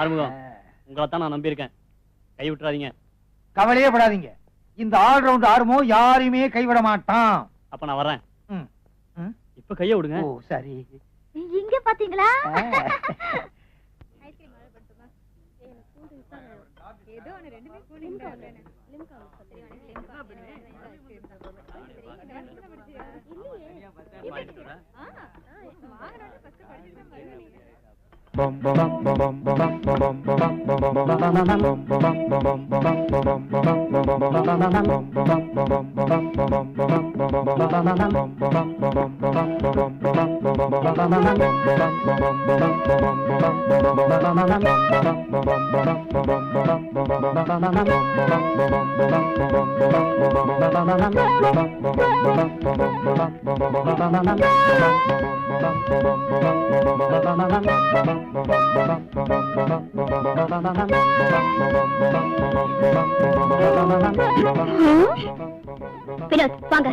ஆறுமுகம், உங்களை தான் நான் நம்பியிருக்கேன், கை விட்டுறாதீங்க. கவலையே படாதீங்க, இந்த ஆல்ரவுண்ட் ஆறுமுகம் யாரையுமே கைவிட மாட்டான். அப்ப நான் வரேன். இப்ப கைய விடுங்க. ஓ சரி. இங்க பாத்தீங்களா? வினோத் வாங்க.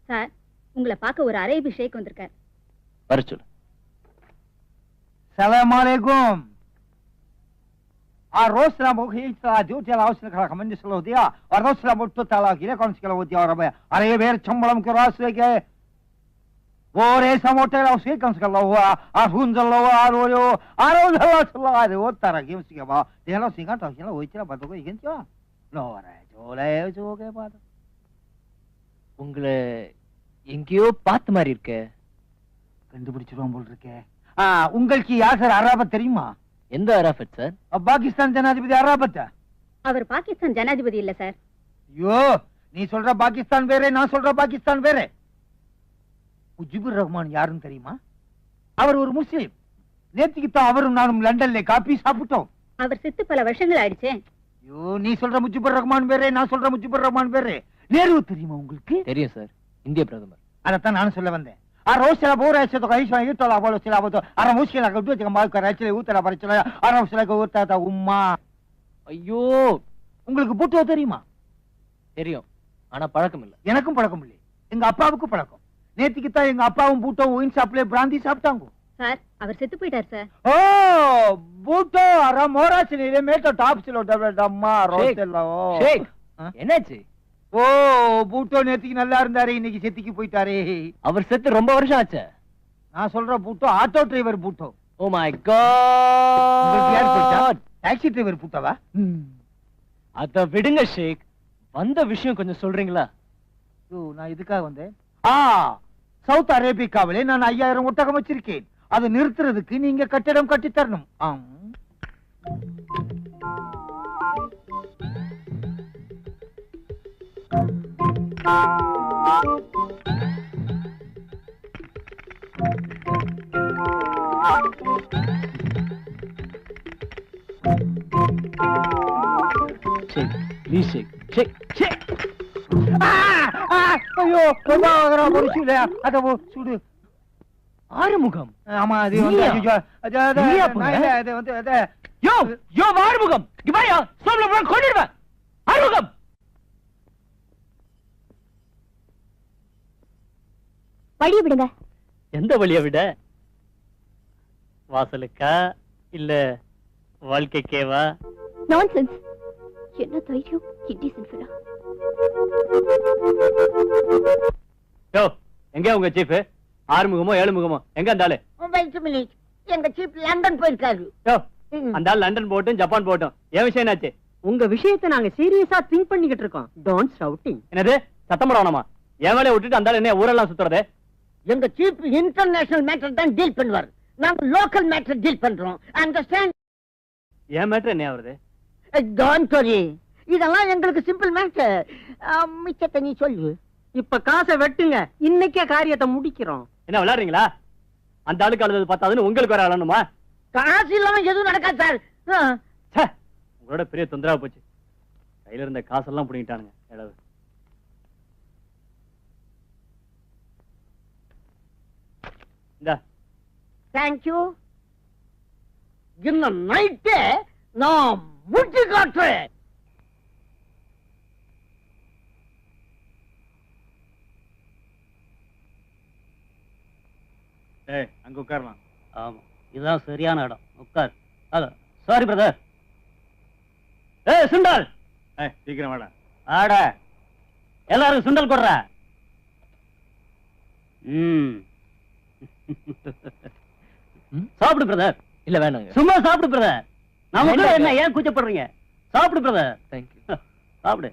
சார், உங்களை பார்க்க ஒரு அரேபி ஷேக் வந்திருக்கார். வர சொல்லு. சலாம் அலைக்கும். الرسل مخيط جوتي الأوسن كلا كمان نسلو ديا الرسل متطلع كلا كم سكلا وديا ربع أريه بير شمبلم كراس لك وره سموتة الأوسن كم سكلا هو أفون زلوا أرويو أرو زلوا سلا أروي ترى كم سكلا ديا لو سيكان تاكيلا ويتلا بدو كي يكين شو لورا جولا جوكே பாத்து உங்களை எங்கேயோ பார்த்த மாதிரி இருக்கே. கண்டுபிடிச்சிருவோம் போல் இருக்கே. உங்களுக்கு யார் சார் அராபத் தெரியுமா? எந்த அராபத் சார்? பாகிஸ்தான் ஜனாதிபதி அராபத். அவர் பாகிஸ்தான் ஜனாதிபதி இல்ல சார். ஐயோ, நீ சொல்ற பாகிஸ்தான் வேற, நான் சொல்ற பாகிஸ்தான் வேற. முஜிபுர் ரஹ்மான் யாருன்னு தெரியுமா? அவர் ஒரு முஸ்லிம். நேத்திக்கு தான் அவரும் நானும் லண்டன்ல காபி சாப்பிட்டோம். அவர் செத்து பல வருஷங்கள் ஆயிடுச்சே. ஐயோ, நீ சொல்ற முஜிபுர் ரஹ்மான் வேற, நான் சொல்ற முஜிபுர் ரஹ்மான் வேற. நேரு தெரியுமா உங்களுக்கு? தெரியும் சார், இந்திய பிரதமர். அதத்தான் நானும் சொல்ல வந்தேன். روسلا بورا يسوق عيشوا يطلع بالو سلا بتو أنا مشكلة قدوتي كم بايك كرايشلي وتلا بريشلا أنا وسلا كورتا تا أمّا ஐயோ, உங்களுக்கு பூட்டோ தெரியுமா? தெரியும், ஆனா பழக்கம் இல்ல. எனக்கும் பழக்கம் இல்லை, எங்க அப்பாவுக்கு பழக்கம். நேத்திக்கு தான் எங்க அப்பாவும் பூட்டோ ஒயின் ஷாப்ல பிராந்தி சாப்பிட்டாங்க. சார், அவர் செத்து போயிட்டார் சார். ஓ, பூட்டோ அர மோராசிலே மேட்டோ டாப்ஸ்ல டம்மா ரோஸ்டெல்லா. ஷேக், என்னாச்சு? ஓ, பூட்டோ நேத்திக்கு நல்லா இருந்தாரு, இன்னைக்கு செத்திக்கு போயிட்டாரே. அவர் செத்து ரொம்ப வருஷம் ஆச்சு. நான் சொல்ற பூட்டோ ஆட்டோ டிரைவர் பூட்டோ. Oh my god, taxi driver பூட்டோவா? அத விடுங்க ஷேக், வந்த விஷயம் கொஞ்சம் சொல்றீங்களா? நான் இதுக்காக வந்தேன். சவுத் அரேபியாவிலே நான் 5000 ஒட்டகம் வச்சிருக்கேன். அதை நிறுத்துறதுக்கு நீங்க கட்டிடம் கட்டி தரணும். ஐயோ, ஆறுமுகம். ஆமா, அது ஆறுமுகம் கொண்டிருவேன். ஆறுமுகம், வழிய விடுங்க. எந்த வழியை விட? வாசலுக்கா இல்ல வாழ்க்கைக்கேவா? நான்சென்ஸ். என்ன தைரியம் இன்டீசன்ட் ஃபெலோ. யோ, எங்க உங்க சீஃப்? ஆறுமுகமோ ஏழுமுகமோ எங்க அந்த ஆளு? எங்க சீப் லண்டன் போயிருக்காரு. யோ, அந்த ஆள் லண்டன் போட்டும் ஜப்பான் போட்டும் என் விஷயம் என்னாச்சு? உங்க விஷயத்தை நாங்க சீரியஸா திங்க் பண்ணிக்கிட்டு இருக்கோம். Don't shouting. என்னது சத்தம் போடணுமா? என் வேலையை விட்டுட்டு அந்த ஆள் என்ன ஊரெல்லாம் சுத்துறது? எங்க சீப் இன்டர்நேஷனல் மேட்டர் தான் டீல் பண்ணுவார். நாங்க லோக்கல் மேட்டர் டீல் பண்றோம். அண்டர்ஸ்டாண்ட்? என் மேட்டர் என்ன ஆகுறது? Don't worry. இதெல்லாம் எங்களுக்கு சிம்பிள் மேட்டர். மிச்சத்தை நீ சொல்லு. இப்ப காசை வெட்டுங்க. இன்னைக்கே காரியத்தை முடிக்கிறோம். என்ன விளையாடுறீங்களா? அந்த ஆளுக்கு அழுது பார்த்தாதுன்னு உங்களுக்கு வேற அழணுமா? காசு இல்லாம எதுவும் நடக்காது சார். உங்களோட பெரிய தொந்தரவா போச்சு. கையில இருந்த காசெல்லாம் புடிங்கிட்டானுங்க. எடவு இந்தா. தேங்க்யூ. இன்னும் நைட்டே நான் முடிச்சு காட்டுறேன். ஏய், அங்க உட்காரலாம். ஆமா, இதுதான் சரியான இடம். உட்கார். Hello, sorry brother. ஏய் சுண்டல், ஏய், சீக்கிரம் வாடா. ஆட எல்லாரும் சுண்டல் கொடுற. சாப்பிடு பிரதர். இல்ல வேணாங்க. சும்மா சாப்பிடு பிரதர். நமக்கு என்ன ஏன் கூச்சப்படுறீங்க? சாப்பிடு பிரதர். தேங்க்யூ. சாப்பிடு.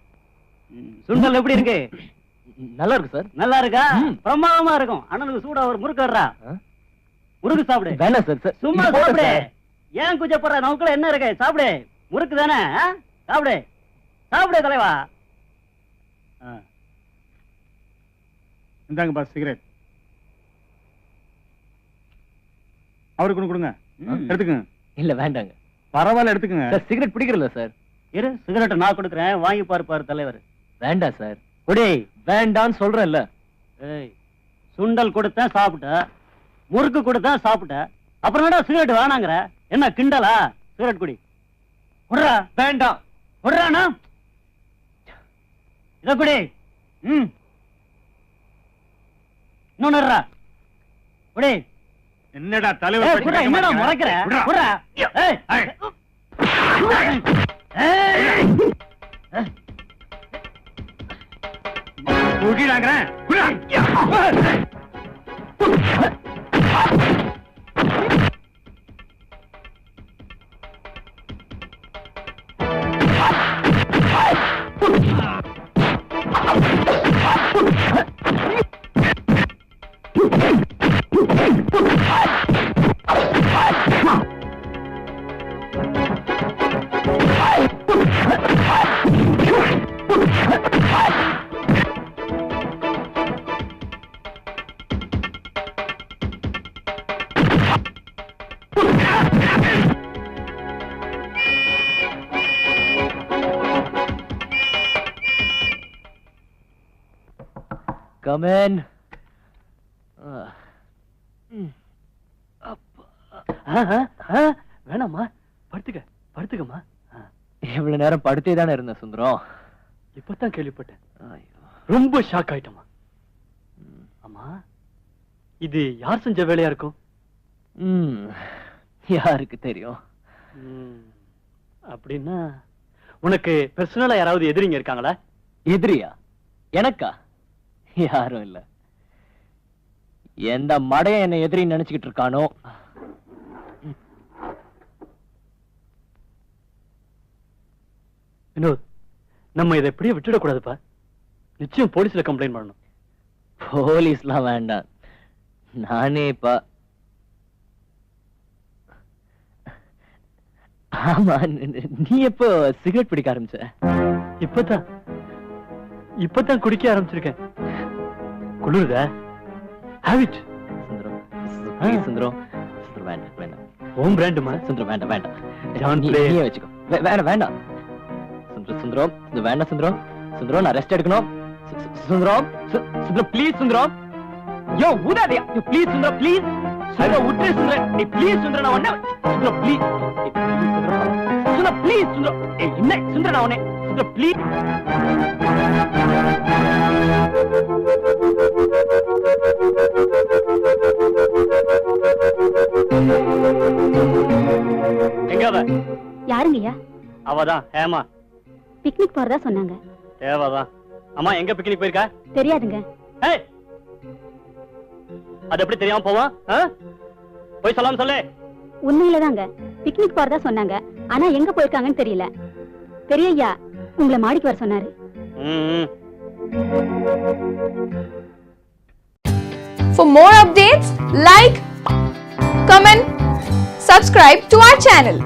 சுண்டல் எப்படி இருக்கு? நல்லா இருக்கு சார். நல்லா இருக்கா? பிரமாதமா இருக்கும். அண்ணனுக்கு சூடா ஒரு முறுக்கு வர்றா. முறுக்கு சாப்பிடு. வேணாம் சார். சும்மா சாப்பிடு. ஏன் கூச்சப்படுற? நமக்குள்ள என்ன இருக்கு? சாப்பிடு. முறுக்கு தானே. சாப்பிடு சாப்பிடு தலைவா. இந்தாங்க பாஸ் சிகரெட். அவருக்கு ஒண்ணு கொடுங்க. எடுத்துக்கங்க. இல்ல வேண்டாங்க. பரவாயில்ல, எடுத்துக்கங்க. சார் சிகரெட் பிடிக்கிறல சார். இரு, சிகரெட் நான் கொடுக்குறேன், வாங்கி பாரு தலைவர். வேண்டாம் சார். குடி. வேண்டான்னு சொல்றேன்ல. ஏய், சுண்டல் கொடுத்தேன் சாப்பிட்ட, முறுக்கு கொடுத்தேன் சாப்பிட்ட, அப்புறம் என்னடா சிகரெட் வேணாங்கிற? என்ன கிண்டலா? சிகரெட் குடி. குடுறா. வேண்டாம். குடுறானா? இத குடி. இன்னொன்னு குடி. என்னடா தலைவர்? என்னடா முறைக்கிற? குடுறா. ஏய் குடிடாங்கறேன். Come in. வேணாமா, படுத்துக்கம்மா. இவ்வளவு நேரம் படுத்தே தானே இருந்த சுந்தரம். இப்பதான் கேள்விப்பட்டேன். ரொம்ப ஷாக் ஆயிட்டமா. ஆமா, இது யார் செஞ்ச வேலையா இருக்கும்? யாருக்கு தெரியும்? அப்படின்னா உனக்கு பர்சனலா யாராவது எதிரிங்க இருக்காங்களா? எதிரியா? எனக்கா? யாரும் இல்ல. எந்த மடைய என்ன எதிரி நினைச்சுக்கிட்டு இருக்கானோ. வினோத், நம்ம இதை எப்படியே விட்டுடக்கூடாதுப்பா. நிச்சயம் போலீஸ்ல கம்ப்ளைண்ட் பண்ணணும். போலீஸ்லாம் வேண்டாம். நானே இப்ப ஆமா, நீ எப்போ சிகரெட் பிடிக்க ஆரம்பிச்ச? இப்பதான் குடிக்க ஆரம்பிச்சிருக்கேன். குளிருதா? ஹேபிட். சுந்தரம், சுந்தரம், சுந்தரம் வேண்டாம், வேண்டாம். ஹோம் பிராண்டுமா? சுந்தரம் வேண்டாம், வேண்டாம். ஜான் நீயே வச்சுக்கோ. வேண்டாம், வேண்டாம். சுந்தரம், சுந்தரம், இது வேண்டாம் சுந்தரம். சுந்தரம், நான் ரெஸ்ட் எடுக்கணும். சுந்தரம், சுந்தரம் ப்ளீஸ். சுந்தரம், யோ ஊதாதயா. யோ ப்ளீஸ் சுந்தரம், ப்ளீஸ். சுந்தரம் உட்ரே சுந்தரம். நீ ப்ளீஸ் சுந்தரம், நான் உன்னை. சுந்தரம் ப்ளீஸ். சுந்தரம் ப்ளீஸ். சுந்தரம் என்ன சுந்தரம், நான் உன்னை. சுந்தரம் ப்ளீஸ். அவதான் ஹேமா. பிக்னிக் போறதா சொன்னாங்க. தேவாதான். அம்மா எங்க பிக்னிக் போயிருக்கா? தெரியாதுங்க. ஏய், அது எப்படி தெரியாம போவான்? போய் சொல்லாம சொல்லு. உண்மையிலதாங்க பிக்னிக் போறதா சொன்னாங்க. ஆனா எங்க போயிருக்காங்கன்னு தெரியல. பெரியய்யா உங்களை மாடிக்கு வர சொன்னாரு. For more updates, like, comment, subscribe to our channel.